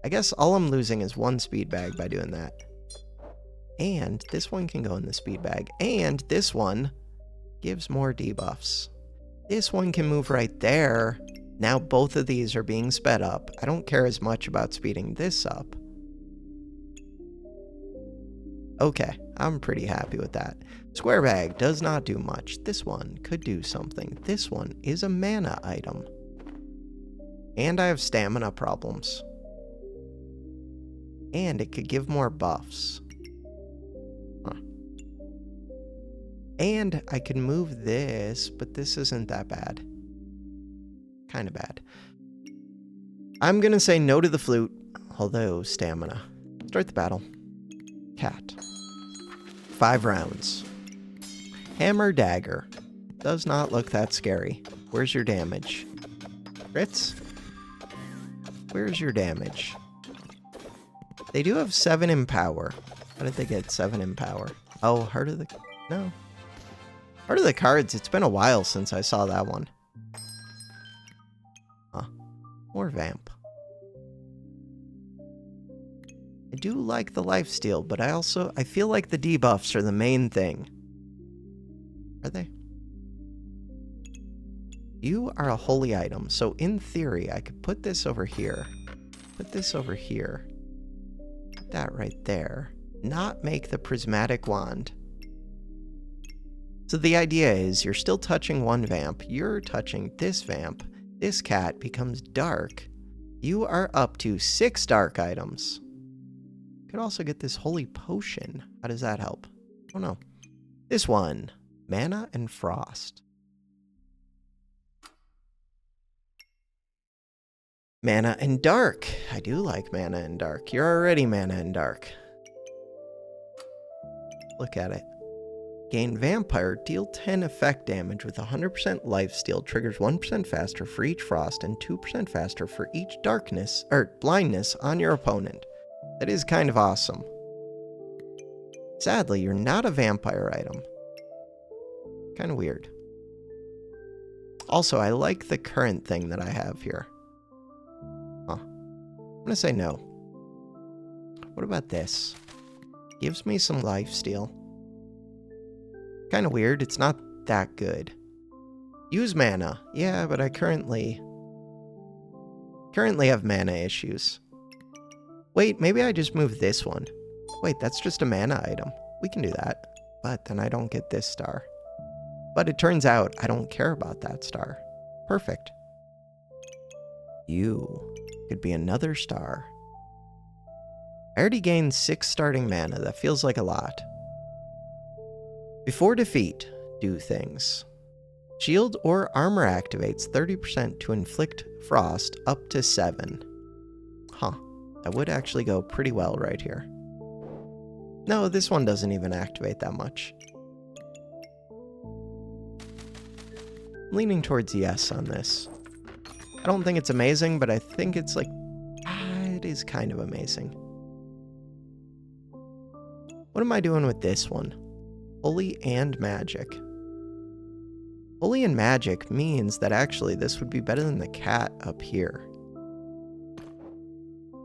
I guess all I'm losing is 1 speed bag by doing that. And this one can go in the speed bag. And this one gives more debuffs. This one can move right there. Now both of these are being sped up. I don't care as much about speeding this up. Okay, I'm pretty happy with that. Square bag does not do much. This one could do something. This one is a mana item. And I have stamina problems. And it could give more buffs. Huh. And I can move this, but this isn't that bad. Kind of bad. I'm gonna say no to the flute, although stamina. Start the battle. Cat. 5 rounds. Hammer dagger. Does not look that scary. Where's your damage? Crits? Where's your damage? They do have 7 in power. How did they get 7 in power? Oh, Heart of the... No. Heart of the Cards. It's been a while since I saw that one. Huh. More vamp. I do like the lifesteal, but I feel like the debuffs are the main thing. Are they? You are a holy item, so in theory, I could put this over here. Put this over here. Put that right there. Not make the prismatic wand. So the idea is you're still touching 1 vamp, you're touching this vamp, this cat becomes dark. You are up to 6 dark items. Could also get this holy potion. How does that help? Oh no. This one. Mana and frost. Mana and dark. I do like mana and dark. You're already mana and dark. Look at it. Gain vampire. Deal 10 effect damage with 100% lifesteal. Triggers 1% faster for each frost and 2% faster for each darkness or blindness on your opponent. That is kind of awesome. Sadly, you're not a vampire item. Kind of weird. Also, I like the current thing that I have here. Huh. I'm gonna say no. What about this? Gives me some lifesteal. Kind of weird. It's not that good. Use mana. Yeah, but I currently have mana issues. Wait, maybe I just move this one. Wait, that's just a mana item. We can do that. But then I don't get this star. But it turns out I don't care about that star. Perfect. You could be another star. I already gained 6 starting mana. That feels like a lot. Before defeat, do things. Shield or armor activates 30% to inflict frost up to 7. Huh. That would actually go pretty well right here. No, this one doesn't even activate that much. I'm leaning towards yes on this. I don't think it's amazing, but I think it's like... it is kind of amazing. What am I doing with this one? Holy and magic. Holy and magic means that actually this would be better than the cat up here.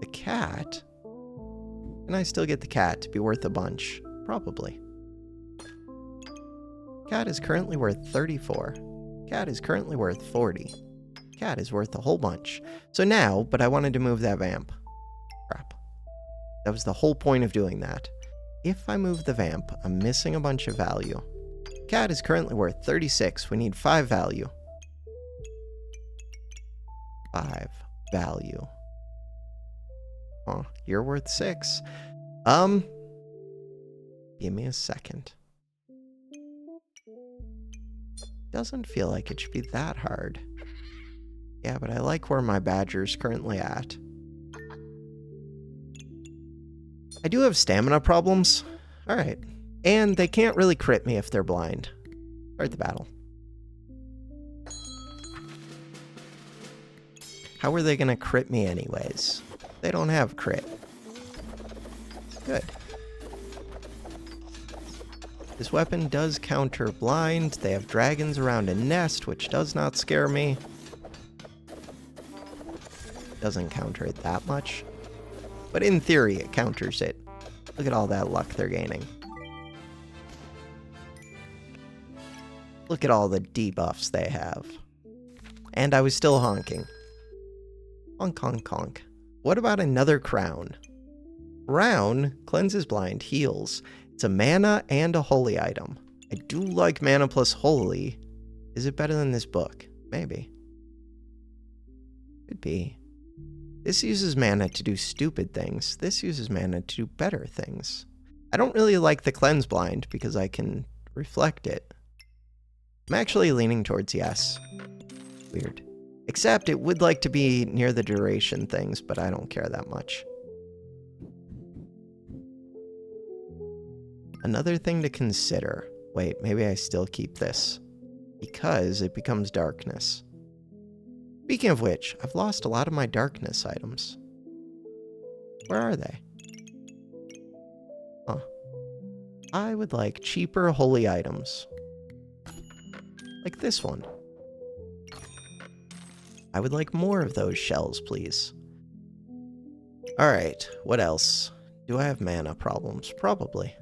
The cat? Can I still get the cat to be worth a bunch? Probably. Cat is currently worth 34. Cat is currently worth 40. Cat is worth a whole bunch. So now, but I wanted to move that vamp. Crap. That was the whole point of doing that. If I move the vamp, I'm missing a bunch of value. Cat is currently worth 36. We need 5 value. 5 value. Oh, you're worth 6. Give me a second. Doesn't feel like it should be that hard. Yeah, but I like where my badger's currently at. I do have stamina problems. Alright. And they can't really crit me if they're blind. Start the battle. How are they gonna crit me anyways? They don't have crit. Good. This weapon does counter blind. They have dragons around a nest, which does not scare me. Doesn't counter it that much. But in theory, it counters it. Look at all that luck they're gaining. Look at all the debuffs they have. And I was still honking. Honk, honk, honk. What about another crown? Crown cleanses blind, heals. It's a mana and a holy item. I do like mana plus holy. Is it better than this book? Maybe. Could be. This uses mana to do stupid things. This uses mana to do better things. I don't really like the cleanse blind because I can reflect it. I'm actually leaning towards yes. Weird. Except it would like to be near the duration things, but I don't care that much. Another thing to consider. Wait, maybe I still keep this. Because it becomes darkness. Speaking of which, I've lost a lot of my darkness items. Where are they? Huh. I would like cheaper holy items. Like this one. I would like more of those shells, please. Alright, what else? Do I have mana problems? Probably.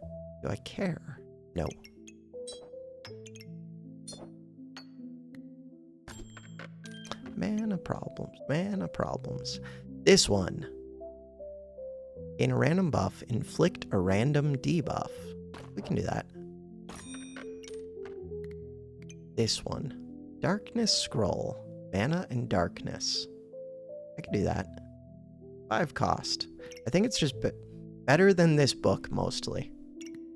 Do I care? No. Mana problems, mana problems. This one. Gain a random buff, inflict a random debuff. We can do that. This one. Darkness scroll. Mana and darkness. I can do that. 5 cost. I think it's just better than this book, mostly.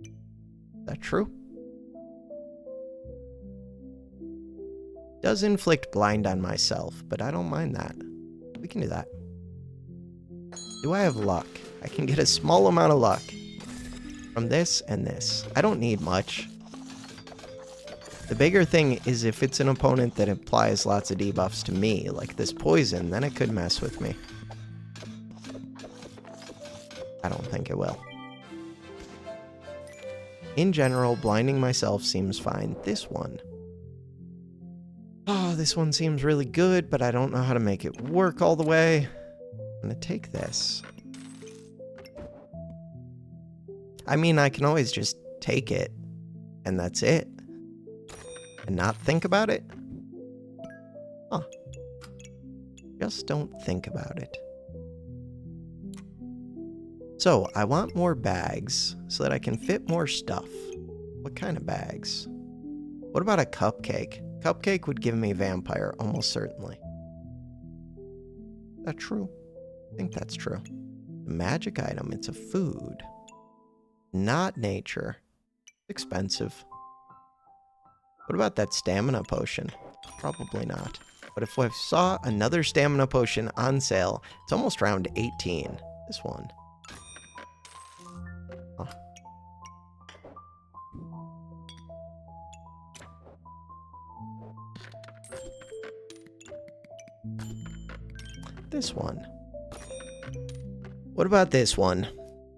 Is that true? Does inflict blind on myself, but I don't mind that. We can do that. Do I have luck? I can get a small amount of luck from this and this. I don't need much. The bigger thing is if it's an opponent that applies lots of debuffs to me, like this poison, then it could mess with me. I don't think it will. In general, blinding myself seems fine. This one. Oh, this one seems really good, but I don't know how to make it work all the way. I'm gonna take this. I mean, I can always just take it, and that's it. And not think about it? Huh. Just don't think about it. So, I want more bags so that I can fit more stuff. What kind of bags? What about a cupcake? Cupcake would give me vampire, almost certainly. Is that true? I think that's true. A magic item, it's a food. Not nature. Expensive. What about that stamina potion? Probably not. But if I saw another stamina potion on sale, it's almost round 18. This one. Huh. This one. What about this one?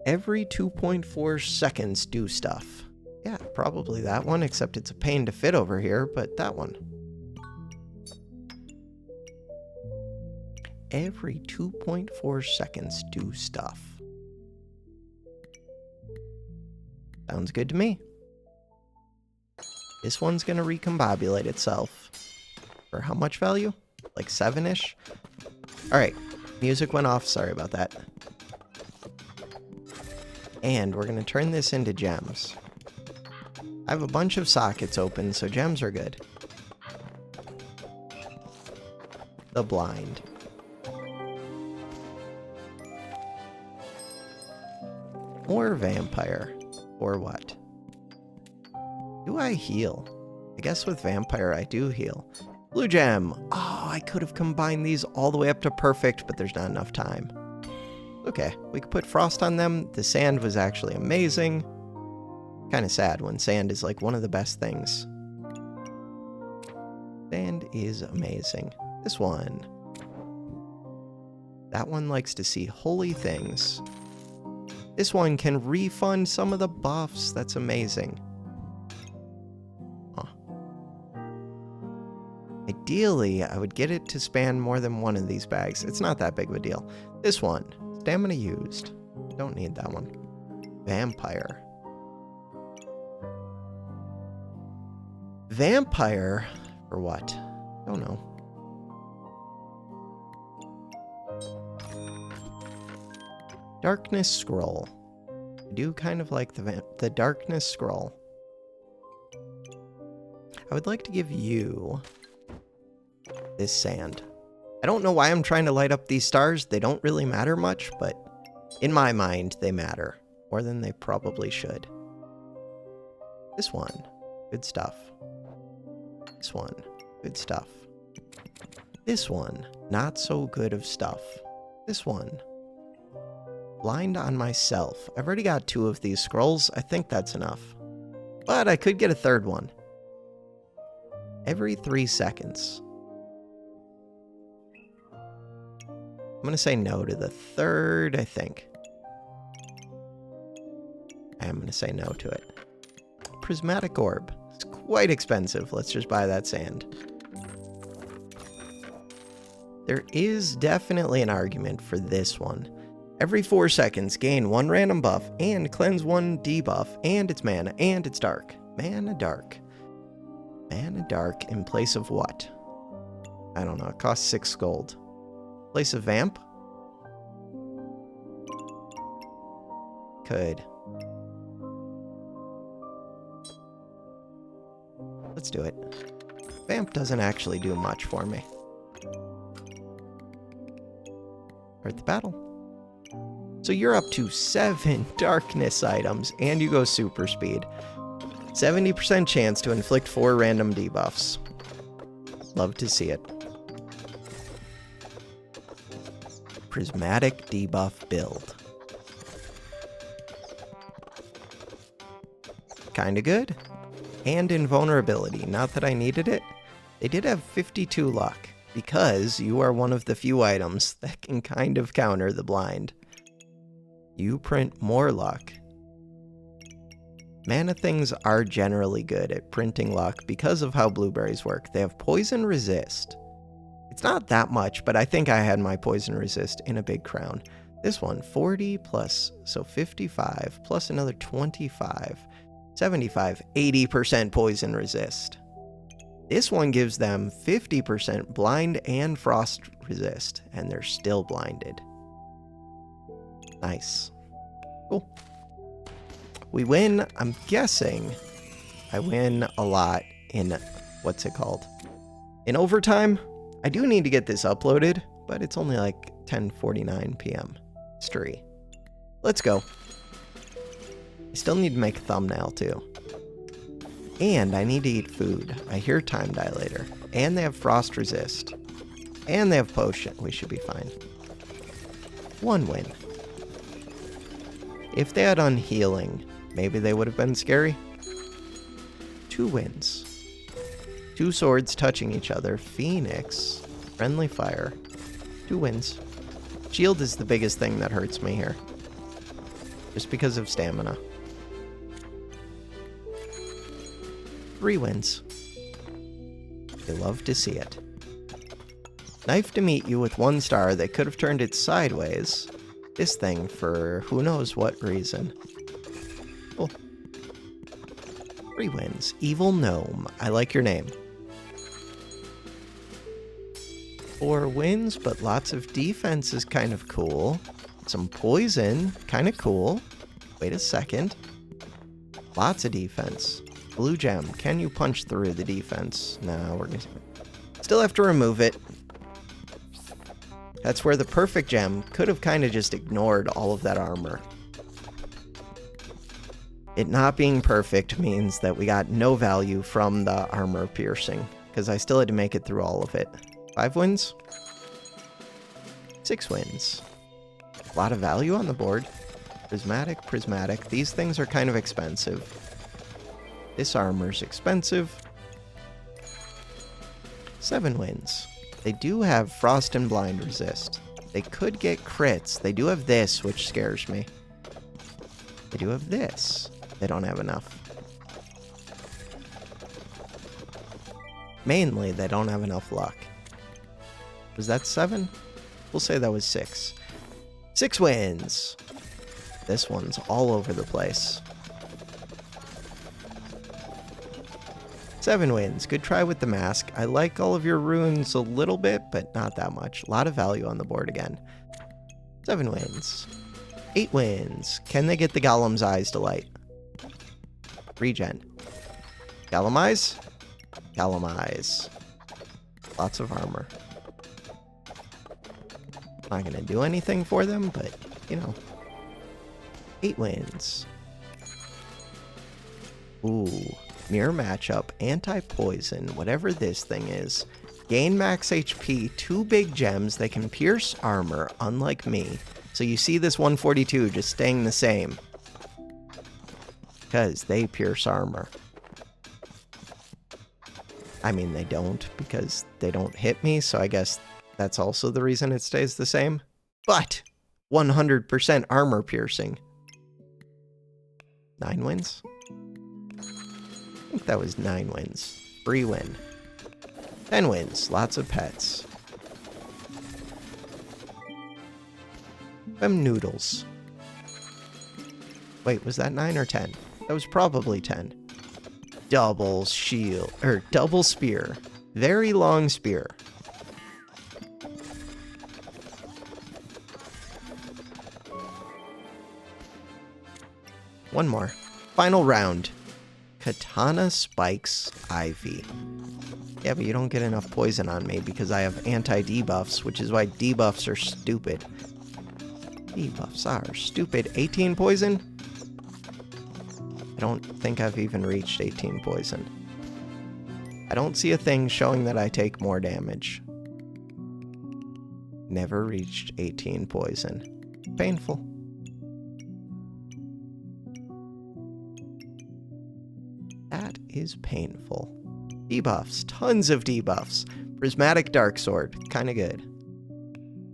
Every 2.4 seconds do stuff. Yeah, probably that one, except it's a pain to fit over here, but that one. every 2.4 seconds do stuff. Sounds good to me. This one's gonna recombobulate itself. For how much value? Like 7-ish? Alright, music went off, sorry about that. And we're gonna turn this into gems. I have a bunch of sockets open, so gems are good. The blind. More vampire. Or what? Do I heal? I guess with vampire I do heal. Blue gem. Oh, I could have combined these all the way up to perfect, but there's not enough time. Okay, we could put frost on them. The sand was actually amazing. Kind of sad when sand is like one of the best things. Sand is amazing. This one. That one likes to see holy things. This one can refund some of the buffs. That's amazing. Huh. Ideally, I would get it to span more than one of these bags. It's not that big of a deal. This one. Stamina used. Don't need that one. Vampire. Vampire? For what? Don't know. Darkness Scroll. I do kind of like the Darkness Scroll. I would like to give you this sand. I don't know why I'm trying to light up these stars. They don't really matter much, but in my mind, they matter. More than they probably should. This one. Good stuff. This one. Good stuff. This one. Not so good of stuff. This one. Blind on myself. I've already got 2 of these scrolls. I think that's enough. But I could get a 3rd one. Every 3 seconds. I'm going to say no to the 3rd, I think. I'm going to say no to it. Prismatic orb. It's quite expensive. Let's just buy that sand. There is definitely an argument for this one. Every 4 seconds, gain 1 random buff and cleanse 1 debuff, and it's mana, and it's dark. Mana dark. Mana dark in place of what? I don't know. It costs 6 gold. Place of vamp? Could. Let's do it. Vamp doesn't actually do much for me. Start the battle. So you're up to 7 darkness items, and you go super speed. 70% chance to inflict 4 random debuffs. Love to see it. Prismatic debuff build. Kinda good. And invulnerability. Not that I needed it. They did have 52 luck, because you are one of the few items that can kind of counter the blind. You print more luck. Mana things are generally good at printing luck because of how blueberries work. They have poison resist. It's not that much, but I think I had my poison resist in a big crown. This one, 40 plus, so 55, plus another 25, 75, 80% poison resist. This one gives them 50% blind and frost resist, and they're still blinded. Nice. Cool. We win. I'm guessing I win a lot in, what's it called? In overtime. I do need to get this uploaded, but it's only like 10:49 p.m. Stree. Let's go. I still need to make a thumbnail too. And I need to eat food. I hear time dilator. And they have frost resist. And they have potion. We should be fine. 1 win. If they had unhealing, maybe they would have been scary. 2 wins. 2 swords touching each other. Phoenix. Friendly fire. 2 wins. Shield is the biggest thing that hurts me here. Just because of stamina. 3 wins. I love to see it. Knife to meet you with 1 star that could have turned it sideways. This thing for who knows what reason. Cool. 3 wins. Evil Gnome. I like your name. 4 wins, but lots of defense is kind of cool. Some poison, kind of cool. Wait a second. Lots of defense. Blue gem. Can you punch through the defense? No, we're gonna still have to remove it. That's where the perfect gem could have kind of just ignored all of that armor. It not being perfect means that we got no value from the armor piercing, because I still had to make it through all of it. 5 wins? 6 wins. A lot of value on the board. Prismatic, prismatic. These things are kind of expensive. This armor's expensive. 7 wins. They do have frost and blind resist. They could get crits. They do have this, which scares me. They do have this. They don't have enough. Mainly, they don't have enough luck. Was that 7? We'll say that was 6. 6 wins! This one's all over the place. 7 wins. Good try with the mask. I like all of your runes a little bit, but not that much. A lot of value on the board again. 7 wins. 8 wins. Can they get the Golem's Eyes to light? Regen. Golem Eyes? Golem Eyes. Lots of armor. Not gonna do anything for them, but, you know. 8 wins. Ooh. Mirror matchup, anti-poison, whatever this thing is. Gain max HP, 2 big gems. They can pierce armor, unlike me. So you see this 142 just staying the same. Because they pierce armor. I mean, they don't, because they don't hit me, so I guess that's also the reason it stays the same. But 100% armor piercing. 9 wins? I think that was 9 wins. Free win. 10 wins. Lots of pets. Them noodles. Wait, was that 9 or 10? That was probably 10. Double shield, or double spear. Very long spear. One more. Final round. Katana spikes Ivy. Yeah, but you don't get enough poison on me because I have anti-debuffs, which is why debuffs are stupid. Debuffs are stupid. 18 poison? I don't think I've even reached 18 poison. I don't see a thing showing that I take more damage. Never reached 18 poison. Painful. That is painful. Debuffs. Tons of debuffs. Prismatic Dark Sword. Kinda good.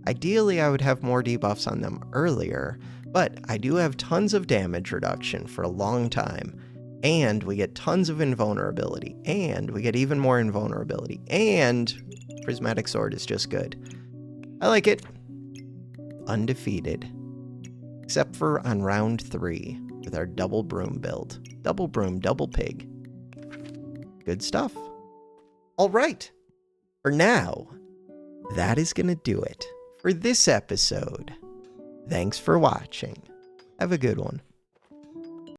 Ideally, I would have more debuffs on them earlier, but I do have tons of damage reduction for a long time. And we get tons of invulnerability. And we get even more invulnerability. And Prismatic Sword is just good. I like it. Undefeated. Except for on round 3 with our double broom build. Double broom, double pig. Good stuff. All right. For now, that is going to do it for this episode. Thanks for watching. Have a good one.